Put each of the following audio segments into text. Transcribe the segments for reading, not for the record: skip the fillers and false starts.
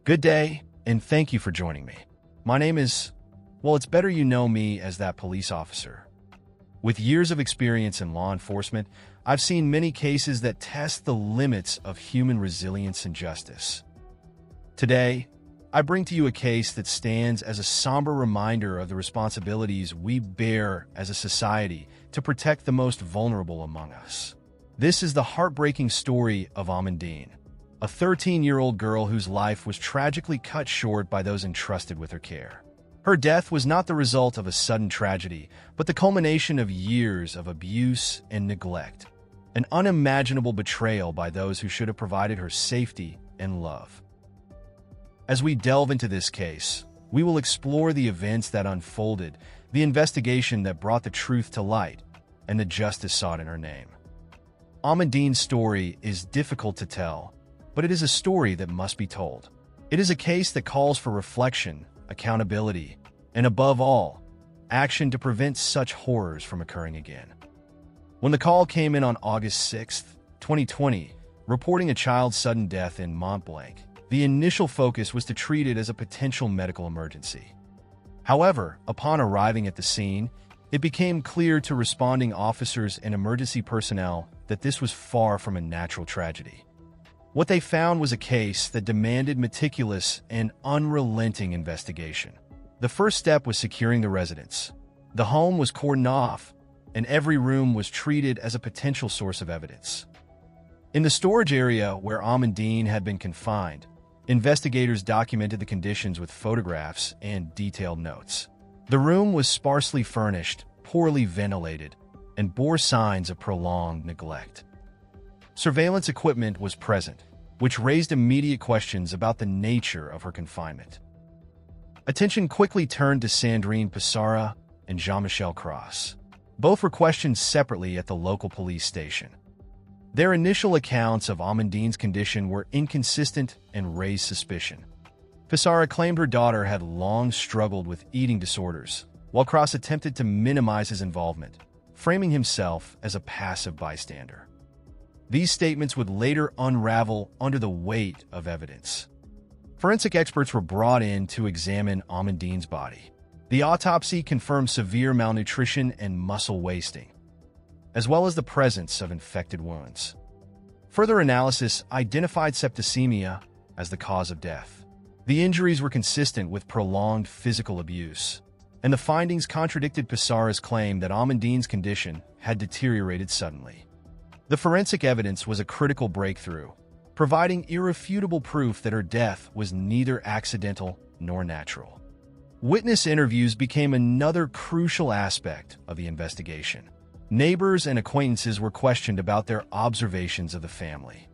Good day, and thank you for joining me. My name is, well, it's better you know me as that police officer. With years of experience in law enforcement, I've seen many cases that test the limits of human resilience and justice. Today, I bring to you a case that stands as a somber reminder of the responsibilities we bear as a society to protect the most vulnerable among us. This is the heartbreaking story of Amandine, a 13-year-old girl whose life was tragically cut short by those entrusted with her care. Her death was not the result of a sudden tragedy, but the culmination of years of abuse and neglect, an unimaginable betrayal by those who should have provided her safety and love. As we delve into this case, we will explore the events that unfolded, the investigation that brought the truth to light, and the justice sought in her name. Amandine's story is difficult to tell, but it is a story that must be told. It is a case that calls for reflection, accountability, and above all, action to prevent such horrors from occurring again. When the call came in on August 6, 2020, reporting a child's sudden death in Montblanc, the initial focus was to treat it as a potential medical emergency. However, upon arriving at the scene, it became clear to responding officers and emergency personnel that this was far from a natural tragedy. What they found was a case that demanded meticulous and unrelenting investigation. The first step was securing the residence. The home was cordoned off, and every room was treated as a potential source of evidence. In the storage area where Amandine had been confined, investigators documented the conditions with photographs and detailed notes. The room was sparsely furnished, poorly ventilated, and bore signs of prolonged neglect. Surveillance equipment was present, which raised immediate questions about the nature of her confinement. Attention quickly turned to Sandrine Pissarra and Jean-Michel Cross. Both were questioned separately at the local police station. Their initial accounts of Amandine's condition were inconsistent and raised suspicion. Pissarra claimed her daughter had long struggled with eating disorders, while Cross attempted to minimize his involvement, framing himself as a passive bystander. These statements would later unravel under the weight of evidence. Forensic experts were brought in to examine Amandine's body. The autopsy confirmed severe malnutrition and muscle wasting, as well as the presence of infected wounds. Further analysis identified septicemia as the cause of death. The injuries were consistent with prolonged physical abuse, and the findings contradicted Pissarra's claim that Amandine's condition had deteriorated suddenly. The forensic evidence was a critical breakthrough, providing irrefutable proof that her death was neither accidental nor natural. Witness interviews became another crucial aspect of the investigation. Neighbors and acquaintances were questioned about their observations of the family.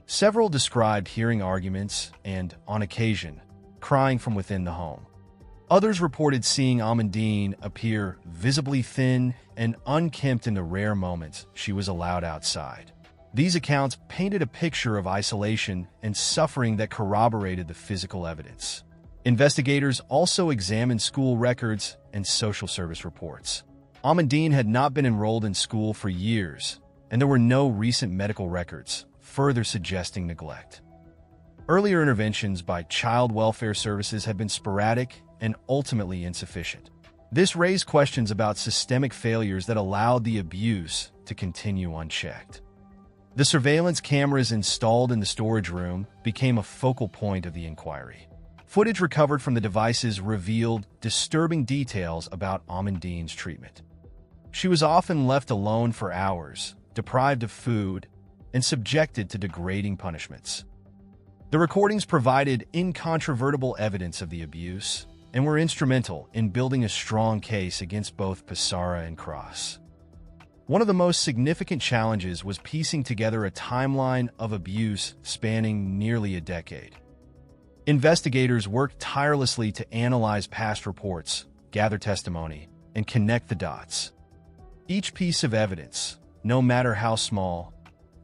Several described hearing arguments and, on occasion, crying from within the home. Others reported seeing Amandine appear visibly thin and unkempt in the rare moments she was allowed outside. These accounts painted a picture of isolation and suffering that corroborated the physical evidence. Investigators also examined school records and social service reports. Amandine had not been enrolled in school for years, and there were no recent medical records, further suggesting neglect. Earlier interventions by child welfare services had been sporadic and ultimately insufficient. This raised questions about systemic failures that allowed the abuse to continue unchecked. The surveillance cameras installed in the storage room became a focal point of the inquiry. Footage recovered from the devices revealed disturbing details about Amandine's treatment. She was often left alone for hours, deprived of food, and subjected to degrading punishments. The recordings provided incontrovertible evidence of the abuse and were instrumental in building a strong case against both Pissarra and Cross. One of the most significant challenges was piecing together a timeline of abuse spanning nearly a decade. Investigators worked tirelessly to analyze past reports, gather testimony, and connect the dots. Each piece of evidence, no matter how small,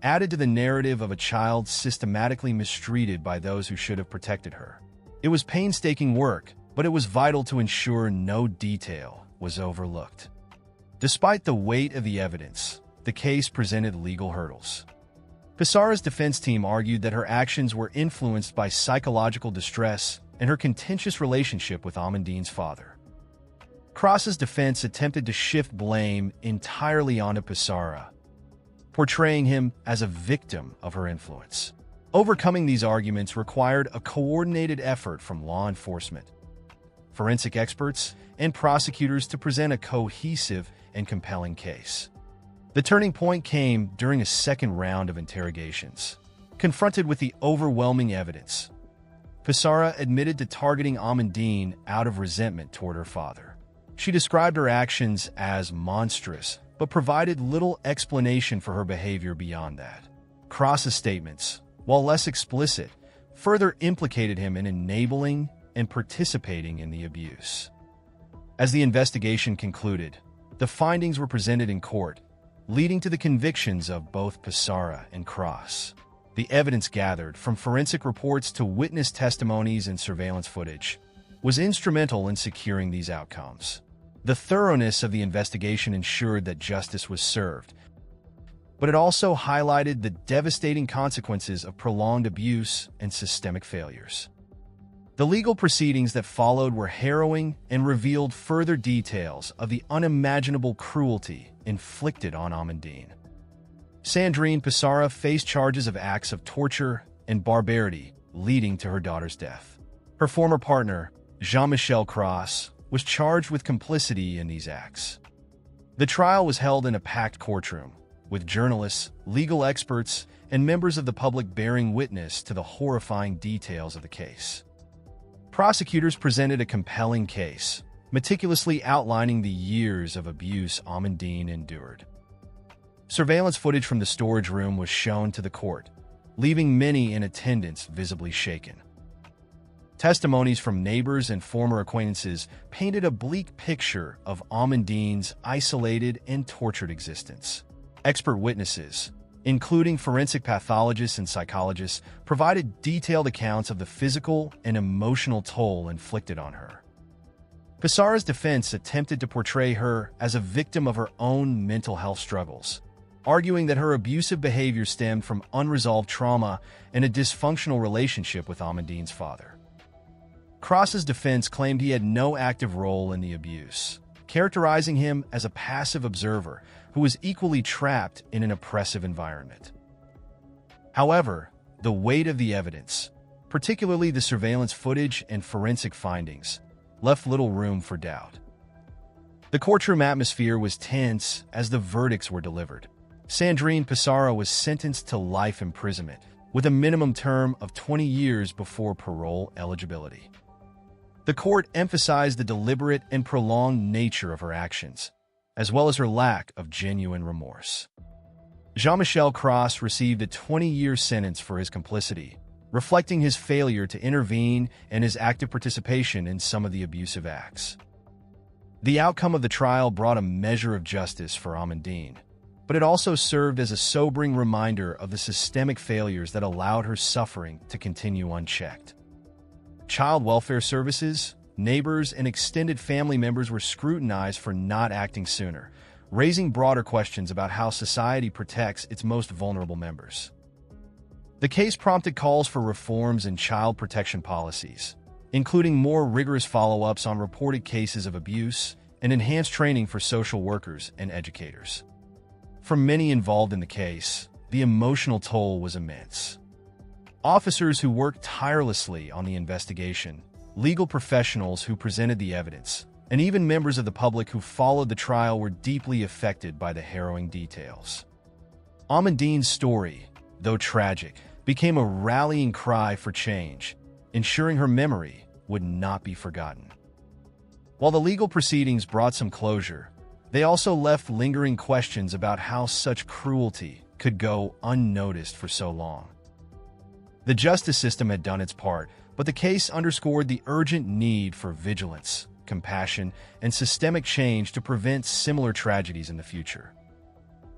added to the narrative of a child systematically mistreated by those who should have protected her. It was painstaking work, but it was vital to ensure no detail was overlooked. Despite the weight of the evidence, the case presented legal hurdles. Pisara's defense team argued that her actions were influenced by psychological distress and her contentious relationship with Amandin's father. Cross's defense attempted to shift blame entirely onto Pisara, portraying him as a victim of her influence. Overcoming these arguments required a coordinated effort from law enforcement, forensic experts, and prosecutors to present a cohesive and compelling case. The turning point came during a second round of interrogations. Confronted with the overwhelming evidence, Pisara admitted to targeting Amandine out of resentment toward her father. She described her actions as monstrous, but provided little explanation for her behavior beyond that. Cross's statements, while less explicit, further implicated him in enabling and participating in the abuse. As the investigation concluded, the findings were presented in court, leading to the convictions of both Pisara and Cross. The evidence gathered, from forensic reports to witness testimonies and surveillance footage, was instrumental in securing these outcomes. The thoroughness of the investigation ensured that justice was served, but it also highlighted the devastating consequences of prolonged abuse and systemic failures. The legal proceedings that followed were harrowing and revealed further details of the unimaginable cruelty inflicted on Amandine. Sandrine Pisara faced charges of acts of torture and barbarity leading to her daughter's death. Her former partner, Jean-Michel Cross, was charged with complicity in these acts. The trial was held in a packed courtroom, with journalists, legal experts, and members of the public bearing witness to the horrifying details of the case. Prosecutors presented a compelling case, meticulously outlining the years of abuse Amandine endured. Surveillance footage from the storage room was shown to the court, leaving many in attendance visibly shaken. Testimonies from neighbors and former acquaintances painted a bleak picture of Amandine's isolated and tortured existence. Expert witnesses, including forensic pathologists and psychologists, provided detailed accounts of the physical and emotional toll inflicted on her. Pisara's defense attempted to portray her as a victim of her own mental health struggles, arguing that her abusive behavior stemmed from unresolved trauma and a dysfunctional relationship with Amandine's father. Cross's defense claimed he had no active role in the abuse, characterizing him as a passive observer who was equally trapped in an oppressive environment. However, the weight of the evidence, particularly the surveillance footage and forensic findings, left little room for doubt. The courtroom atmosphere was tense as the verdicts were delivered. Sandrine Pisara was sentenced to life imprisonment, with a minimum term of 20 years before parole eligibility. The court emphasized the deliberate and prolonged nature of her actions, as well as her lack of genuine remorse. Jean-Michel Cross received a 20-year sentence for his complicity, reflecting his failure to intervene and his active participation in some of the abusive acts. The outcome of the trial brought a measure of justice for Amandine, but it also served as a sobering reminder of the systemic failures that allowed her suffering to continue unchecked. Child welfare services, neighbors, and extended family members were scrutinized for not acting sooner, raising broader questions about how society protects its most vulnerable members. The case prompted calls for reforms in child protection policies, including more rigorous follow-ups on reported cases of abuse and enhanced training for social workers and educators. For many involved in the case, the emotional toll was immense. Officers who worked tirelessly on the investigation, legal professionals who presented the evidence, and even members of the public who followed the trial were deeply affected by the harrowing details. Amandine's story, though tragic, became a rallying cry for change, ensuring her memory would not be forgotten. While the legal proceedings brought some closure, they also left lingering questions about how such cruelty could go unnoticed for so long. The justice system had done its part, but the case underscored the urgent need for vigilance, compassion, and systemic change to prevent similar tragedies in the future.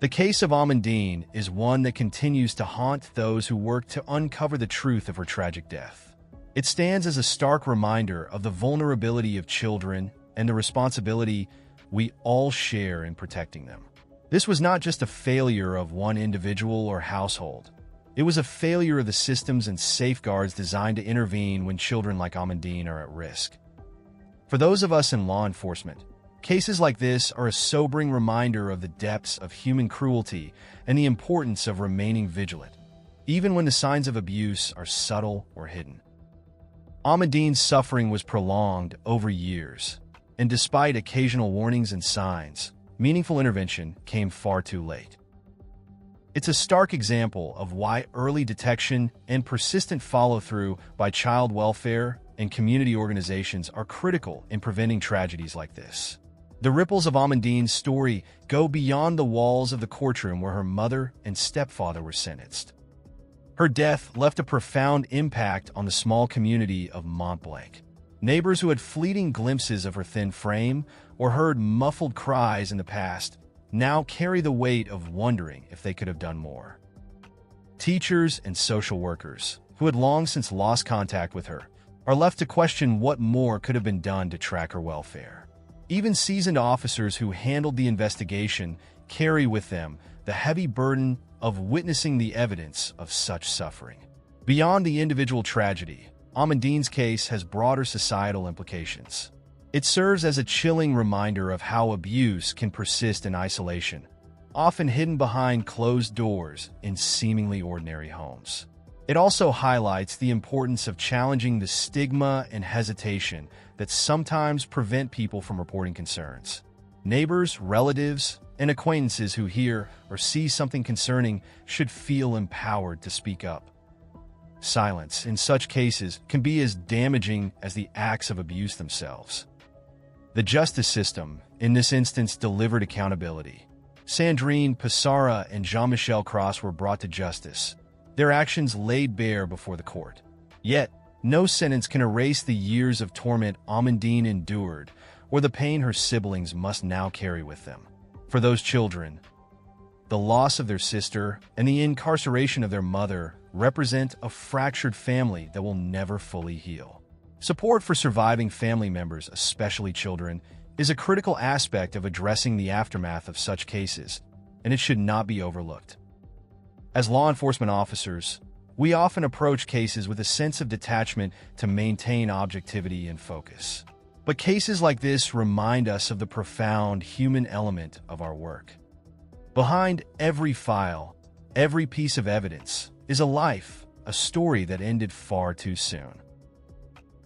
The case of Amandine is one that continues to haunt those who work to uncover the truth of her tragic death. It stands as a stark reminder of the vulnerability of children and the responsibility we all share in protecting them. This was not just a failure of one individual or household, It was a failure of the systems and safeguards designed to intervene when children like Amandine are at risk. For those of us in law enforcement, cases like this are a sobering reminder of the depths of human cruelty and the importance of remaining vigilant, even when the signs of abuse are subtle or hidden. Amandine's suffering was prolonged over years, and despite occasional warnings and signs, meaningful intervention came far too late. It's a stark example of why early detection and persistent follow-through by child welfare and community organizations are critical in preventing tragedies like this. The ripples of Amandine's story go beyond the walls of the courtroom where her mother and stepfather were sentenced. Her death left a profound impact on the small community of Montblanc. Neighbors who had fleeting glimpses of her thin frame or heard muffled cries in the past now carry the weight of wondering if they could have done more. Teachers and social workers, who had long since lost contact with her, are left to question what more could have been done to track her welfare. Even seasoned officers who handled the investigation carry with them the heavy burden of witnessing the evidence of such suffering. Beyond the individual tragedy, Amandine's case has broader societal implications. It serves as a chilling reminder of how abuse can persist in isolation, often hidden behind closed doors in seemingly ordinary homes. It also highlights the importance of challenging the stigma and hesitation that sometimes prevent people from reporting concerns. Neighbors, relatives, and acquaintances who hear or see something concerning should feel empowered to speak up. Silence in such cases can be as damaging as the acts of abuse themselves. The justice system, in this instance, delivered accountability. Sandrine Pissarra and Jean-Michel Cross were brought to justice, their actions laid bare before the court. Yet, no sentence can erase the years of torment Amandine endured or the pain her siblings must now carry with them. For those children, the loss of their sister and the incarceration of their mother represent a fractured family that will never fully heal. Support for surviving family members, especially children, is a critical aspect of addressing the aftermath of such cases, and it should not be overlooked. As law enforcement officers, we often approach cases with a sense of detachment to maintain objectivity and focus. But cases like this remind us of the profound human element of our work. Behind every file, every piece of evidence, is a life, a story that ended far too soon.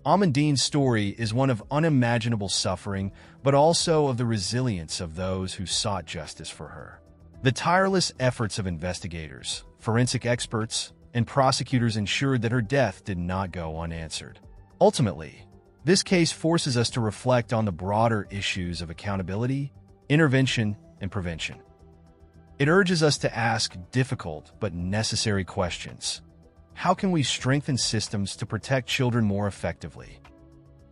Amandine's story is one of unimaginable suffering, but also of the resilience of those who sought justice for her. The tireless efforts of investigators, forensic experts, and prosecutors ensured that her death did not go unanswered. Ultimately, this case forces us to reflect on the broader issues of accountability, intervention, and prevention. It urges us to ask difficult but necessary questions. How can we strengthen systems to protect children more effectively?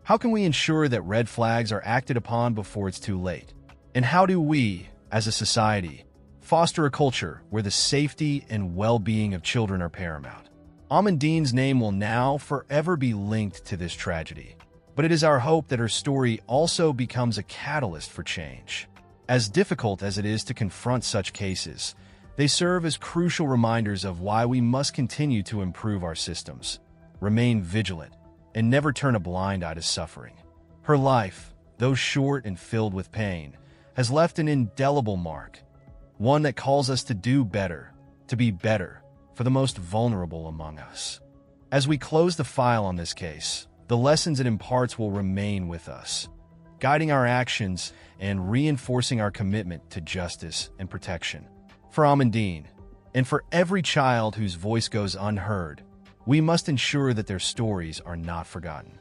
How can we ensure that red flags are acted upon before it's too late? And how do we, as a society, foster a culture where the safety and well-being of children are paramount? Amandine's name will now forever be linked to this tragedy, but it is our hope that her story also becomes a catalyst for change. As difficult as it is to confront such cases, they serve as crucial reminders of why we must continue to improve our systems, remain vigilant, and never turn a blind eye to suffering. Her life, though short and filled with pain, has left an indelible mark, one that calls us to do better, to be better, for the most vulnerable among us. As we close the file on this case, the lessons it imparts will remain with us, guiding our actions and reinforcing our commitment to justice and protection. For Amandine, and for every child whose voice goes unheard, we must ensure that their stories are not forgotten.